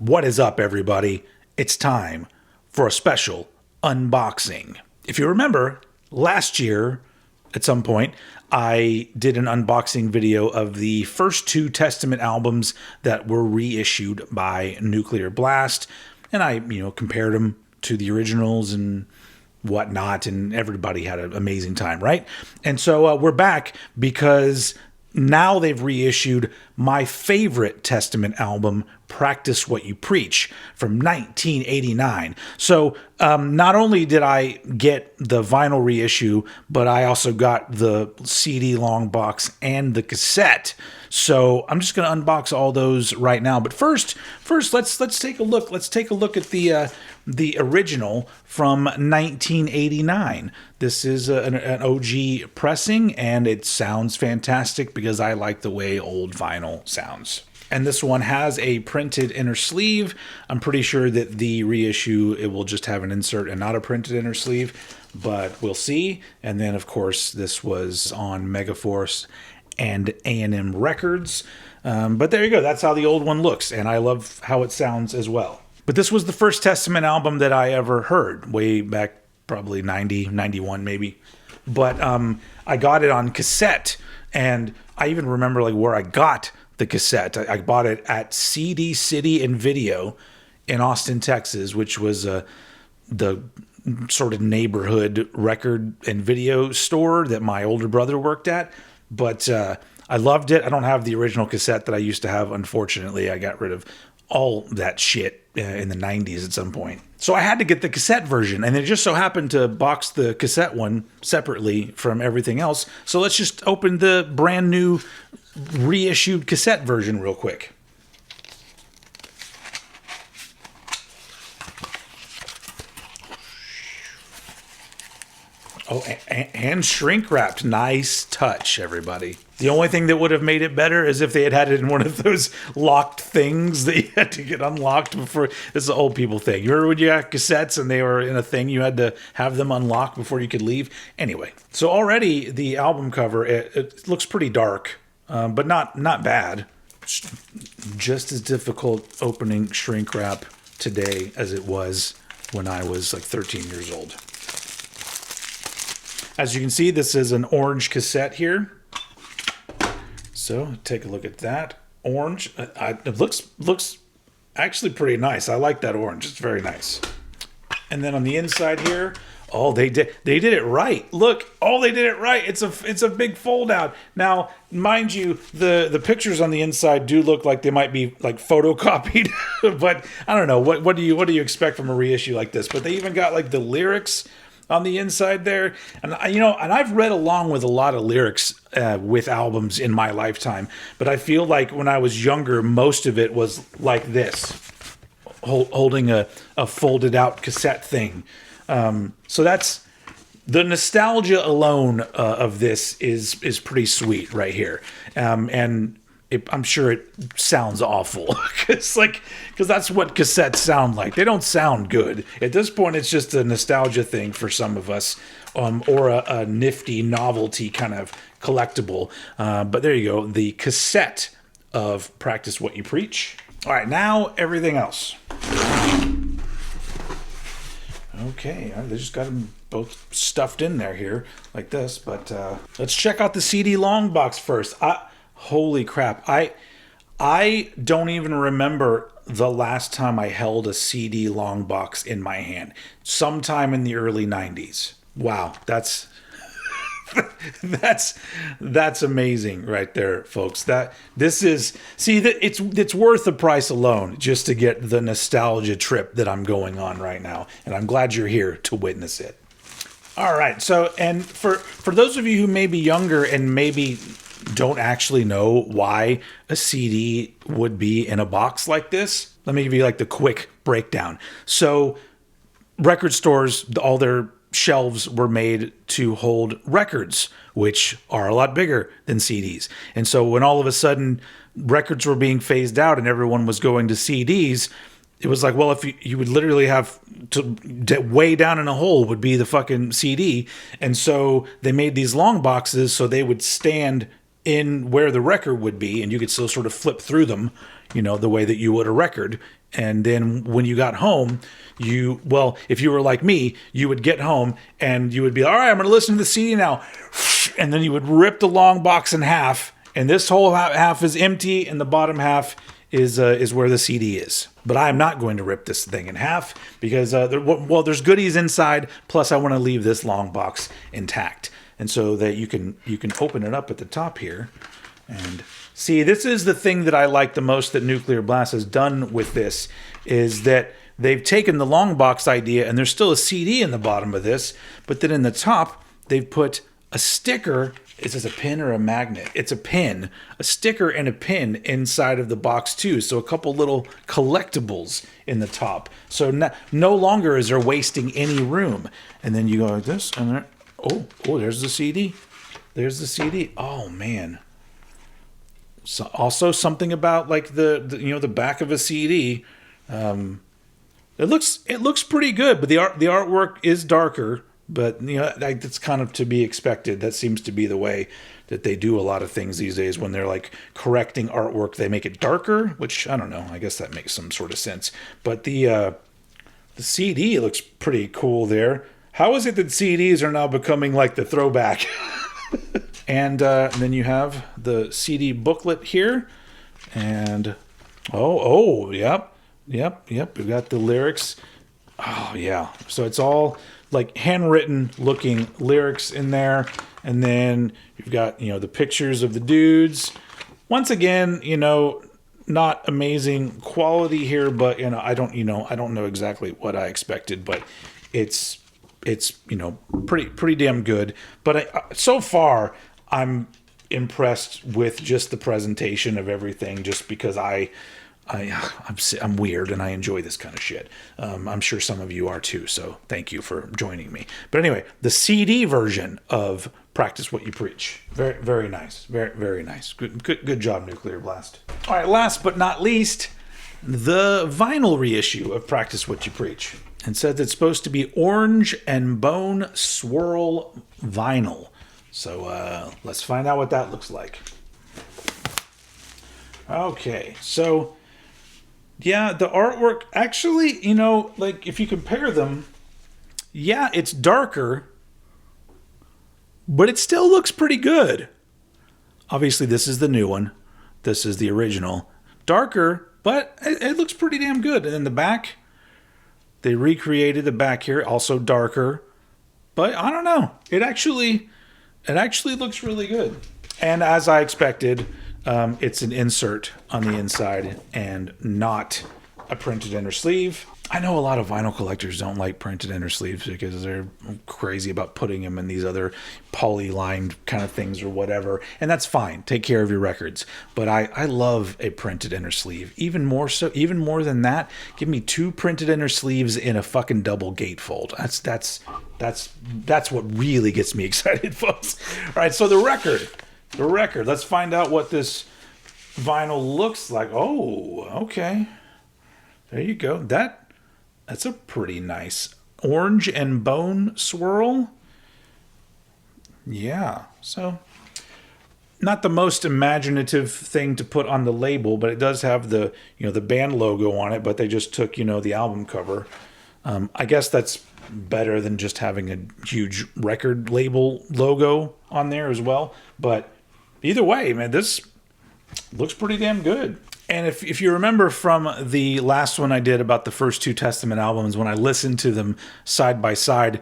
What is up, everybody? It's time for a special unboxing. If you remember, last year, at some point, I did an unboxing video of the first two Testament albums that were reissued by Nuclear Blast, and I, compared them to the originals and whatnot, and everybody had an amazing time, right? And so we're back because now they've reissued my favorite Testament album, Practice What You Preach, from 1989. So not only did I get the vinyl reissue, but I also got the CD long box and the cassette. So I'm just going to unbox all those right now. But first, let's take a look. Let's take a look at the original from 1989. This is an OG pressing, and it sounds fantastic because I like the way old vinyl sounds. And this one has a printed inner sleeve. I'm pretty sure that the reissue, it will just have an insert and not a printed inner sleeve, but we'll see. And then, of course, this was on Megaforce and A&M Records. But there you go. That's how the old one looks, and I love how it sounds as well. But this was the first Testament album that I ever heard, way back probably 90, 91 maybe. But I got it on cassette, and I even remember where I got the cassette. I bought it at CD City and Video in Austin, Texas, which was the sort of neighborhood record and video store that my older brother worked at. But I loved it. I don't have the original cassette that I used to have, unfortunately. I got rid of all that shit in the 90s at some point. So I had to get the cassette version, and it just so happened to box the cassette one separately from everything else. So let's just open the brand new reissued cassette version real quick. Oh, and shrink wrapped. Nice touch, everybody. The only thing that would have made it better is if they had it in one of those locked things that you had to get unlocked before. This is an old people thing. You remember when you got cassettes and they were in a thing, you had to have them unlocked before you could leave? Anyway, so already the album cover, it looks pretty dark, but not bad. Just as difficult opening shrink wrap today as it was when I was 13 years old. As you can see, this is an orange cassette here. So take a look at that. Orange. It looks actually pretty nice. I like that orange. It's very nice. And then on the inside here, oh, they did it right. Look, they did it right. It's a big fold out. Now, mind you, the pictures on the inside do look like they might be photocopied, but I don't know. What do you expect from a reissue like this? But they even got the lyrics on the inside there, and and I've read along with a lot of lyrics with albums in my lifetime, but I feel like when I was younger, most of it was like this, holding a folded out cassette thing. So that's the nostalgia alone of this is pretty sweet right here, and I'm sure it sounds awful because that's what cassettes sound like. They don't sound good. At this point, it's just a nostalgia thing for some of us, or a nifty novelty kind of collectible. But there you go, the cassette of Practice What You Preach. All right, now everything else. Okay, they just got them both stuffed in there here like this. But let's check out the CD long box first. Holy crap. I don't even remember the last time I held a CD long box in my hand. Sometime in the early 90s. Wow, that's amazing right there, folks. It's worth the price alone just to get the nostalgia trip that I'm going on right now, and I'm glad you're here to witness it. All right, so and for those of you who may be younger and maybe don't actually know why a CD would be in a box like this, let me give you the quick breakdown. So record stores, all their shelves were made to hold records, which are a lot bigger than CDs. And so when all of a sudden records were being phased out and everyone was going to CDs, it was like, well, if you would literally have to way down in a hole would be the fucking CD. And so they made these long boxes so they would stand in where the record would be, and you could still sort of flip through them, the way that you would a record. And then when you got home, if you were like me, you would get home and you would be, all right, I'm going to listen to the CD now. And then you would rip the long box in half. And this whole half is empty, and the bottom half is where the CD is. But I am not going to rip this thing in half because, there's goodies inside. Plus, I want to leave this long box intact. And so that you can open it up at the top here. And see, this is the thing that I like the most that Nuclear Blast has done with this, is that they've taken the long box idea, and there's still a CD in the bottom of this, but then in the top, they've put a sticker. Is this a pin or a magnet? It's a pin, a sticker and a pin inside of the box too. So a couple little collectibles in the top. So no longer is there wasting any room. And then you go like this, and there, oh, there's the CD. There's the CD. Oh man. So also something about like the back of a CD. It looks pretty good, but the artwork is darker. But that's kind of to be expected. That seems to be the way that they do a lot of things these days. When they're like correcting artwork, they make it darker, which I don't know. I guess that makes some sort of sense. But the CD looks pretty cool there. How is it that CDs are now becoming like the throwback? And then you have the CD booklet here, and yep. We've got the lyrics. Oh yeah, so it's all like handwritten looking lyrics in there, and then you've got the pictures of the dudes. Once again, not amazing quality here, but I don't know exactly what I expected, but it's pretty damn good. But so far I'm impressed with just the presentation of everything, just because I'm weird and I enjoy this kind of shit. I'm sure some of you are too, so thank you for joining me. But anyway, the CD version of Practice What You Preach. Very, very nice. Very, very nice. Good job, Nuclear Blast. All right, last but not least, the vinyl reissue of Practice What You Preach. It says it's supposed to be orange and bone swirl vinyl. So let's find out what that looks like. Okay, so yeah, the artwork actually, like if you compare them, yeah, it's darker, but it still looks pretty good. Obviously, this is the new one. This is the original. Darker, but it looks pretty damn good. And then the back, they recreated the back here, also darker. But I don't know. It actually looks really good. And as I expected, it's an insert on the inside and not a printed inner sleeve. I know a lot of vinyl collectors don't like printed inner sleeves because they're crazy about putting them in these other poly-lined kind of things or whatever. And that's fine. Take care of your records. But I love a printed inner sleeve. Even more than that, give me 2 printed inner sleeves in a fucking double gatefold. That's what really gets me excited, folks. All right, so the record. Let's find out what this vinyl looks like. Oh, okay. There you go. That's a pretty nice orange and bone swirl. Yeah. So not the most imaginative thing to put on the label, but it does have the band logo on it, but they just took, the album cover. I guess that's better than just having a huge record label logo on there as well. But either way, man, this looks pretty damn good. And if you remember from the last one I did about the first 2 Testament albums, when I listened to them side by side,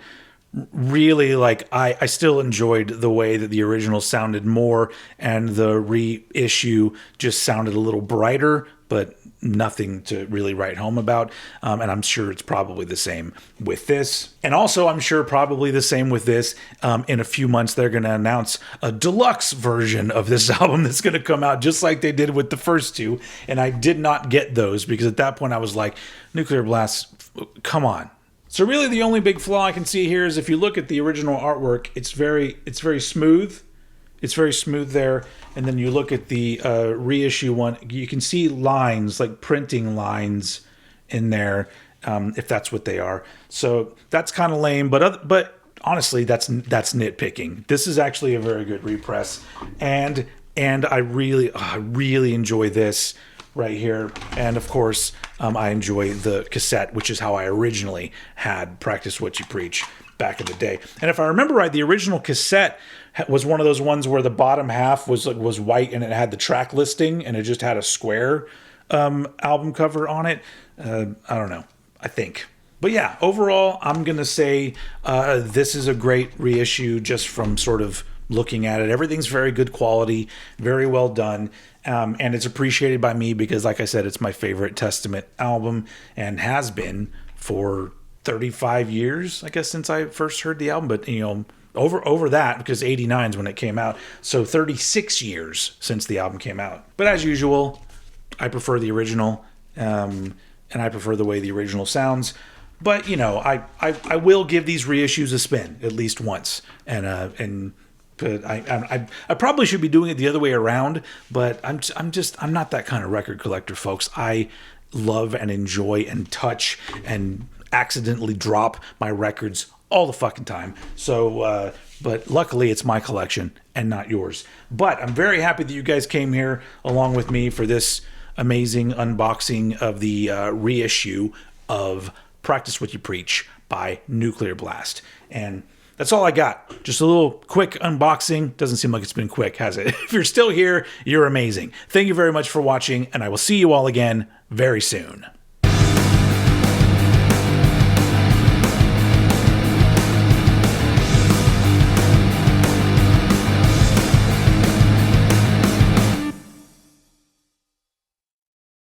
really, like, I still enjoyed the way that the original sounded more, and the reissue just sounded a little brighter, but nothing to really write home about. And I'm sure it's probably the same with this. And also, I'm sure probably the same with this. In a few months, they're going to announce a deluxe version of this album that's going to come out just like they did with the first 2. And I did not get those because at that point I was like, Nuclear Blast, come on. So really the only big flaw I can see here is if you look at the original artwork, it's very smooth. It's very smooth there. And then you look at the reissue one, you can see lines, like printing lines in there, if that's what they are. So that's kind of lame, but honestly, that's nitpicking. This is actually a very good repress. And I really enjoy this right here. And of course, I enjoy the cassette, which is how I originally had Practice What You Preach back in the day. And if I remember right, the original cassette was one of those ones where the bottom half was white and it had the track listing and it just had a square album cover on it. I don't know, I think. But yeah, overall, I'm going to say this is a great reissue just from sort of looking at it. Everything's very good quality, very well done. And it's appreciated by me because, like I said, it's my favorite Testament album and has been for 35 years, I guess, since I first heard the album. But, you know, over that, because 89 is when it came out. So 36 years since the album came out. But as usual, I prefer the original, and I prefer the way the original sounds. But, you know, I will give these reissues a spin at least once. But I probably should be doing it the other way around, but I'm not that kind of record collector, folks. I love and enjoy and touch and accidentally drop my records all the fucking time. So, but luckily it's my collection and not yours. But I'm very happy that you guys came here along with me for this amazing unboxing of the reissue of Practice What You Preach by Nuclear Blast. And that's all I got. Just a little quick unboxing. Doesn't seem like it's been quick, has it? If you're still here, you're amazing. Thank you very much for watching, and I will see you all again very soon.